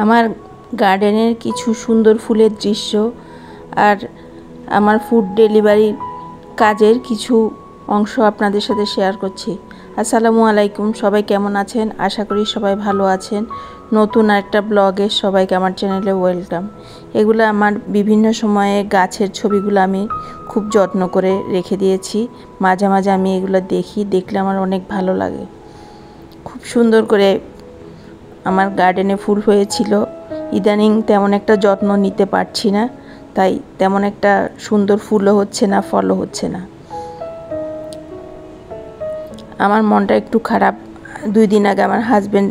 আমার গার্ডেনের কিছু সুন্দর ফুলের দৃশ্য আর আমার ফুড ডেলিভারির কাজের কিছু অংশ আপনাদের সাথে শেয়ার করছি। আসসালামু আলাইকুম, সবাই কেমন আছেন? আশা করি সবাই ভালো আছেন। নতুন একটা ব্লগে সবাইকে আমার চ্যানেলে ওয়েলকাম। এগুলো আমার বিভিন্ন সময়ে গাছের ছবিগুলো আমি খুব যত্ন করে রেখে দিয়েছি। মাঝে মাঝে আমি এগুলো দেখলে আমার অনেক ভালো লাগে। খুব সুন্দর করে আমার গার্ডেনে ফুল হয়েছিল। ইদানিং তেমন একটা যত্ন নিতে পারছি না, তাই তেমন একটা সুন্দর ফুলও হচ্ছে না, ফলও হচ্ছে না। আমার মনটা একটু খারাপ। 2 দিন আগে আমার হাজবেন্ড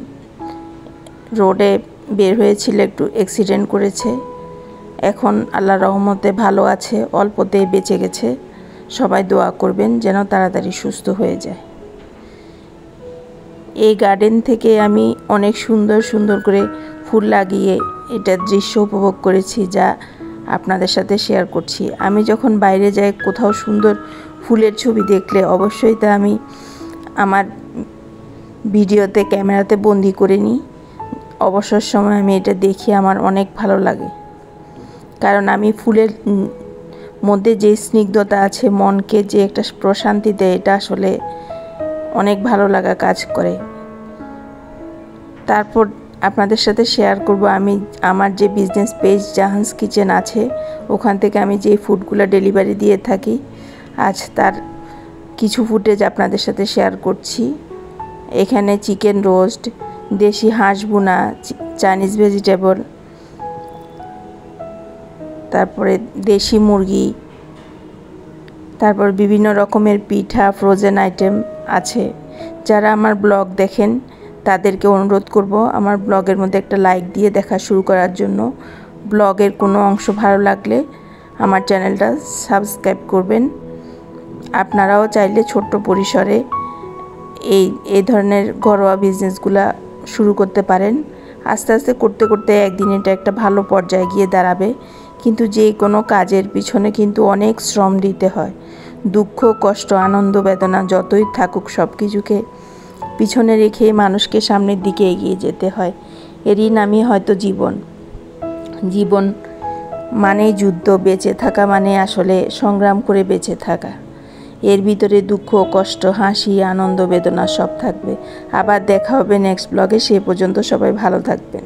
রোডে বের হয়েছিল, একটু অ্যাক্সিডেন্ট করেছে। এখন আল্লাহর রহমতে ভালো আছে, অল্পতেই বেঁচে গেছে। সবাই দোয়া করবেন যেন তাড়াতাড়ি সুস্থ হয়ে যায়। এই গার্ডেন থেকে আমি অনেক সুন্দর সুন্দর করে ফুল লাগিয়ে এটার দৃশ্য উপভোগ করেছি, যা আপনাদের সাথে শেয়ার করছি। আমি যখন বাইরে যাই, কোথাও সুন্দর ফুলের ছবি দেখলে অবশ্যই তা আমি আমার ভিডিওতে, ক্যামেরাতে বন্দি করে নিই। অবসর সময় আমি এটা দেখি, আমার অনেক ভালো লাগে। কারণ আমি ফুলের মধ্যে যে স্নিগ্ধতা আছে, মনকে যে একটা প্রশান্তি দেয়, এটা আসলে অনেক ভালো লাগা কাজ করে। তারপর আপনাদের সাথে শেয়ার করব আমি আমার যে বিজনেস পেজ জাহানস কিচেন আছে, ওখান থেকে আমি যে ফুডগুলো ডেলিভারি দিয়ে থাকি, আজ তার কিছু ফুটেজ আপনাদের সাথে শেয়ার করছি। এখানে চিকেন রোস্ট, দেশি হাঁস ভুনা, চাইনিজ ভেজিটেবল, তারপরে দেশি মুরগি, তারপর বিভিন্ন রকমের পিঠা, ফ্রোজেন আইটেম আছে। যারা আমার ব্লগ দেখেন তাদেরকে অনুরোধ করব আমার ব্লগের মধ্যে একটা লাইক দিয়ে দেখা শুরু করার জন্য। ব্লগের কোনো অংশ ভালো লাগলে আমার চ্যানেলটা সাবস্ক্রাইব করবেন। আপনারাও চাইলে ছোট্ট পরিসরে এই ধরনের ঘরোয়া বিজনেসগুলা শুরু করতে পারেন। আস্তে আস্তে করতে করতে একদিন এটা একটা ভালো পর্যায়ে গিয়ে দাঁড়াবে। কিন্তু যে কোনো কাজের পিছনে কিন্তু অনেক শ্রম দিতে হয়। দুঃখ, কষ্ট, আনন্দ, বেদনা যতই থাকুক, সব কিছুকে পিছনে রেখে মানুষকে সামনের দিকে এগিয়ে যেতে হয়। এরই নামই হয়তো জীবন। জীবন মানেই যুদ্ধ, বেঁচে থাকা মানে আসলে সংগ্রাম করে বেঁচে থাকা। এর ভিতরে দুঃখ, কষ্ট, হাসি, আনন্দ, বেদনা সব থাকবে। আবার দেখা হবে নেক্সট ব্লগে। সে পর্যন্ত সবাই ভালো থাকবেন।